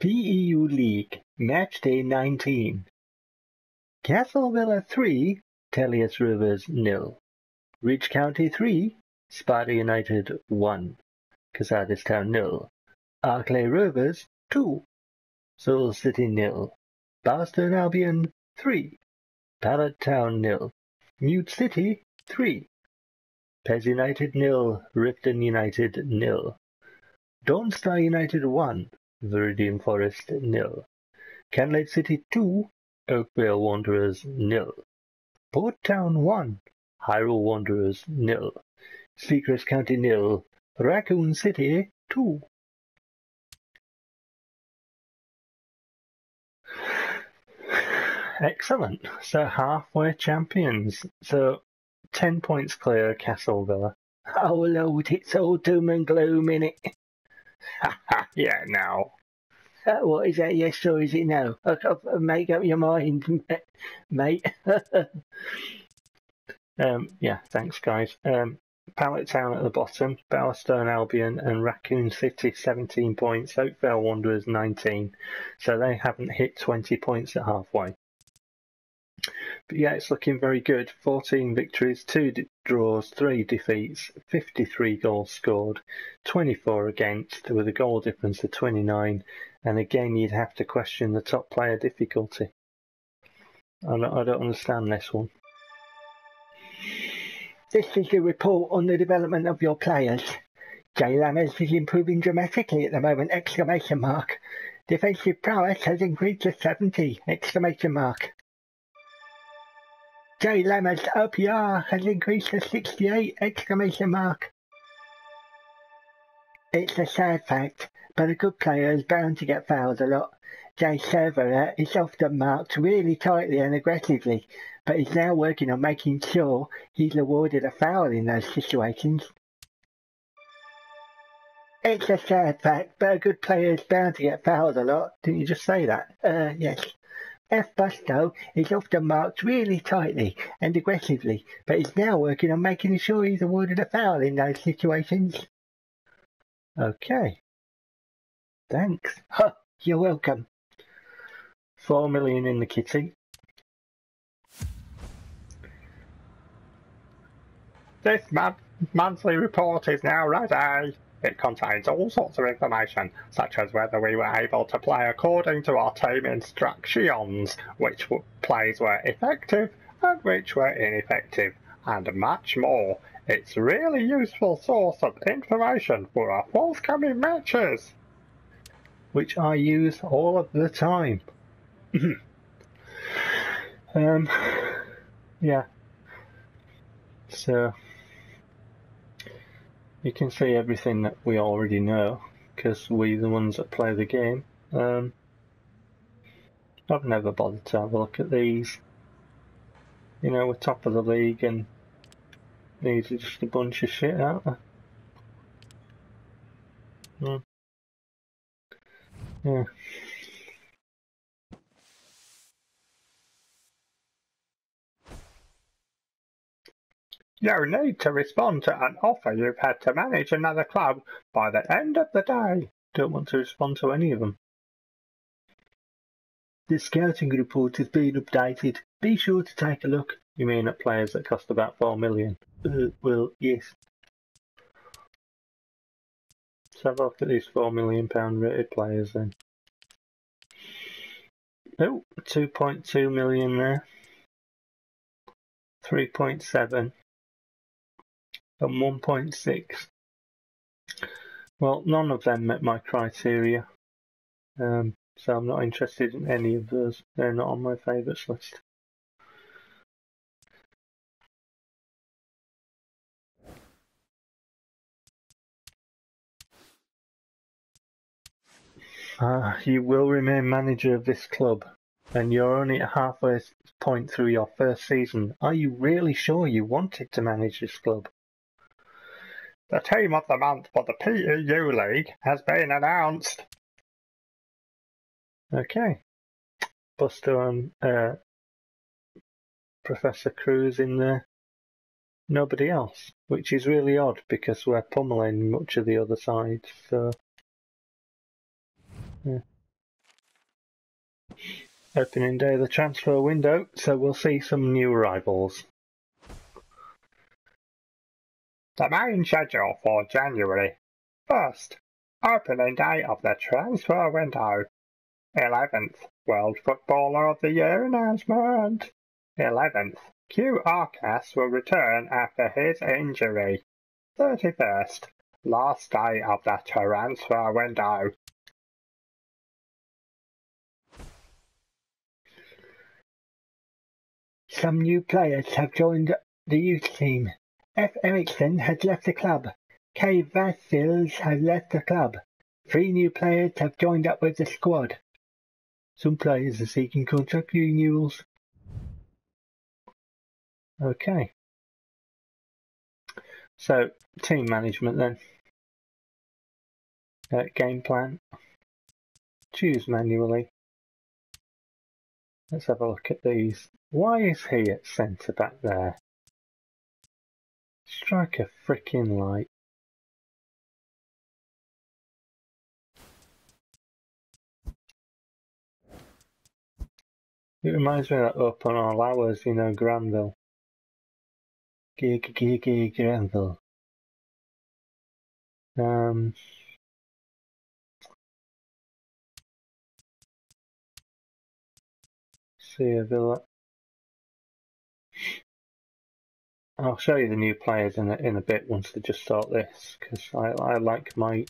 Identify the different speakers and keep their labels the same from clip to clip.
Speaker 1: PEU League, Matchday 19. Castle Villa 3, Tellius Rovers 0. Ridge County 3, Sparta United 1. Casares Town 0. Arclay Rovers 2. Seoul City 0. Barstone Albion 3. Pallet Town 0. Mute City 3. PES United 0. Riften United 0. Dawnstar United 1. Viridian Forest 0. Canlade City 2. Oakvale Wanderers 0. Port Town 1. Hyrule Wanderers 0. Seacrest County 0. Raccoon City 2. Excellent. So halfway champions. So 10 points clear of Castle Villa. Oh Lord, it's all doom and gloom, innit? Yeah, no. What is that? Yes, or is it no? Make up your mind, mate. Yeah, thanks, guys. Pallet Town at the bottom, Bowerstone Albion and Raccoon City 17 points, Oakvale Wanderers 19. So they haven't hit 20 points at halfway. But yeah, it's looking very good. 14 victories, 2 draws, 3 defeats, 53 goals scored, 24 against, with a goal difference of 29. And again, you'd have to question the top player difficulty. I don't understand this one. This is a report on the development of your players. Jay Lammers is improving dramatically at the moment! Exclamation mark. Defensive prowess has increased to 70! Exclamation mark. Jay Lammers' OPR has increased to 68! Exclamation mark. It's a sad fact, but a good player is bound to get fouled a lot. Jay Server is often marked really tightly and aggressively, but is now working on making sure he's awarded a foul in those situations. It's a sad fact, but a good player is bound to get fouled a lot. Didn't you just say that? Yes. F. Busto is often marked really tightly and aggressively, but is now working on making sure he's awarded a foul in those situations. Okay. Thanks. Huh, you're welcome. 4 million in the kitty.
Speaker 2: This monthly report is now ready. It contains all sorts of information, such as whether we were able to play according to our team instructions, which plays were effective and which were ineffective, and much more. It's a really useful source of information for our forthcoming matches,
Speaker 1: which I use all of the time. Yeah. So you can see everything that we already know, because we're the ones that play the game. I've never bothered to have a look at these. You know, we're top of the league and these are just a bunch of shit, aren't they? Yeah.
Speaker 2: You need to respond to an offer you've had to manage another club by the end of the day.
Speaker 1: Don't want to respond to any of them. The scouting report has been updated. Be sure to take a look. You mean at players that cost about 4 million? Well, yes. Let's have a look at these £4 million rated players then. Oh, 2.2 million there. 3.7. And 1.6. Well, none of them met my criteria. So I'm not interested in any of those. They're not on my favourites list. You will remain manager of this club, and you're only at halfway point through your first season. Are you really sure you wanted to manage this club?
Speaker 2: The team of the month for the PEU League has been announced.
Speaker 1: Okay. Buster and Professor Cruz in there. Nobody else, which is really odd because we're pummeling much of the other side. So, yeah. Opening day of the transfer window, so we'll see some new arrivals.
Speaker 2: The main schedule for January. First, opening day of the transfer window. 11th, World Footballer of the Year announcement. 11th, Q Arcas will return after his injury. 31st, last day of the transfer window.
Speaker 1: Some new players have joined the youth team. F. Eriksson has left the club. K. Vassils has left the club. 3 new players have joined up with the squad. Some players are seeking contract renewals. Okay. So, team management then. Game plan. Choose manually. Let's have a look at these. Why is he at centre back there? Strike a frickin' light. It reminds me of that Up on All Hours, you know, Granville. Granville. Villa. I'll show you the new players in a bit once they just start this, because I like my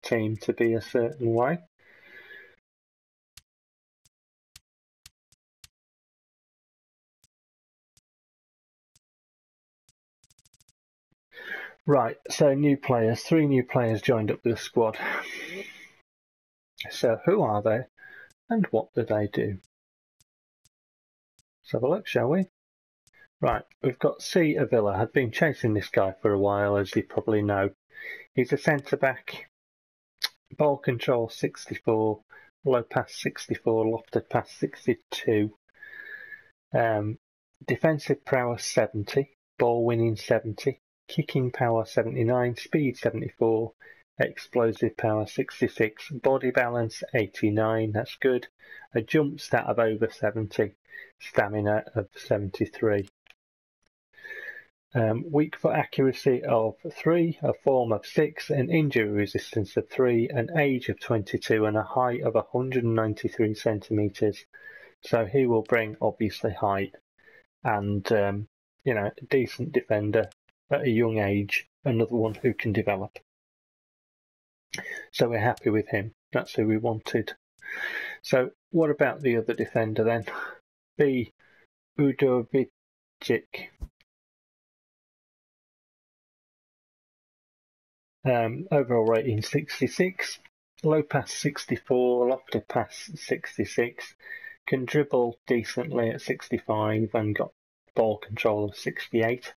Speaker 1: team to be a certain way. Right, so new players. 3 new players joined up with the squad. So who are they and what do they do? Let's have a look, shall we? Right, we've got C. Avila. I've been chasing this guy for a while, as you probably know. He's a centre-back, ball control 64, low pass 64, lofted pass 62, defensive prowess 70, ball winning 70, kicking power 79, speed 74, explosive power 66, body balance 89, that's good, a jump stat of over 70, stamina of 73. Weak foot accuracy of 3, a form of 6, an injury resistance of 3, an age of 22 and a height of 193 centimetres. So he will bring obviously height and you know, a decent defender at a young age, another one who can develop. So we're happy with him. That's who we wanted. So what about the other defender then? B. Udovicic. Overall rating 66, low pass 64, lofted pass 66, can dribble decently at 65 and got ball control of 68,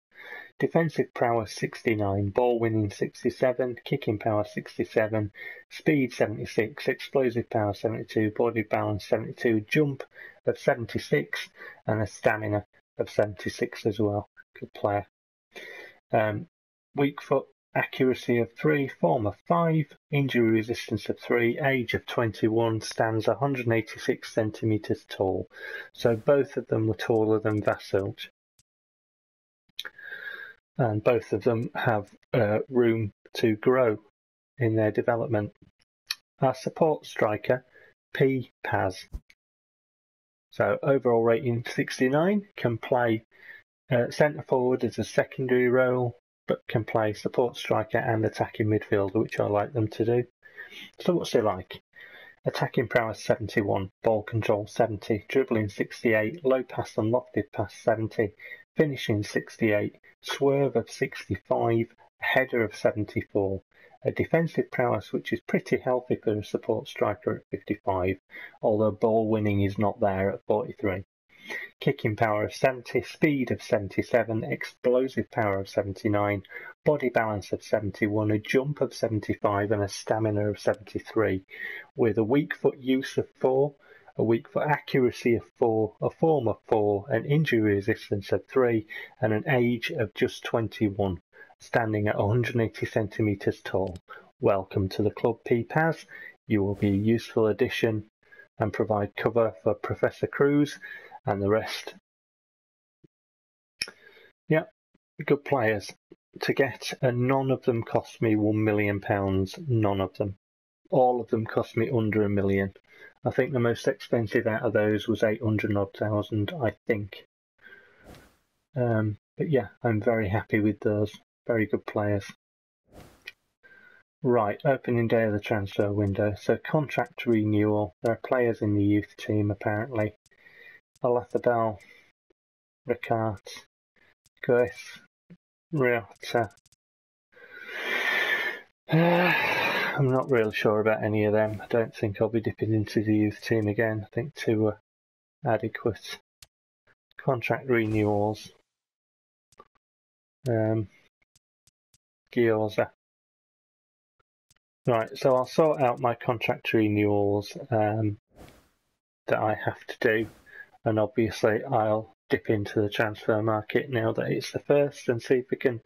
Speaker 1: defensive prowess 69, ball winning 67, kicking power 67, speed 76, explosive power 72, body balance 72, jump of 76 and a stamina of 76 as well. Good player. Weak foot accuracy of 3, form of 5, injury resistance of 3, age of 21, stands 186 centimetres tall. So both of them were taller than Vasilj. And both of them have room to grow in their development. Our support striker, PES. So overall rating 69, can play centre forward as a secondary role, but can play support striker and attacking midfielder, which I like them to do. So what's he like? Attacking prowess 71, ball control 70, dribbling 68, low pass and lofted pass 70, finishing 68, swerve of 65, header of 74, a defensive prowess which is pretty healthy for a support striker at 55, although ball winning is not there at 43. Kicking power of 70, speed of 77, explosive power of 79, body balance of 71, a jump of 75 and a stamina of 73, with a weak foot use of 4, a weak foot accuracy of 4, a form of 4, an injury resistance of 3 and an age of just 21, standing at 180 centimetres tall. Welcome to the club, PES. You will be a useful addition and provide cover for Professor Cruz and the rest. Yeah, good players to get, and none of them cost me £1 million. None of them. All of them cost me under £1 million. I think the most expensive out of those was 800,000, I think. But yeah, I'm very happy with those. Very good players. Right, opening day of the transfer window. So contract renewal. There are players in the youth team apparently. Alathabel, Ricard, Goes, Riota. I'm not real sure about any of them. I don't think I'll be dipping into the youth team again. I think two were adequate. Contract renewals. Gyoza. Right, so I'll sort out my contract renewals that I have to do, and obviously I'll dip into the transfer market now that it's the first and see if we can,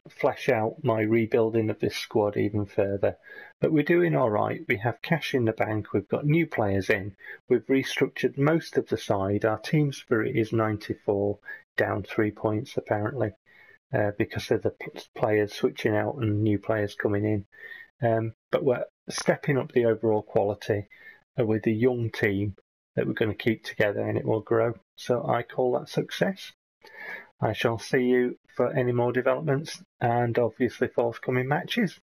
Speaker 1: flesh out my rebuilding of this squad even further. But we're doing all right. We have cash in the bank. We've got new players in. We've restructured most of the side. Our team spirit is 94, down 3 points apparently, because of the players switching out and new players coming in. But we're stepping up the overall quality with a young team that we're going to keep together, and it will grow. So I call that success. I shall see you for any more developments and obviously forthcoming matches.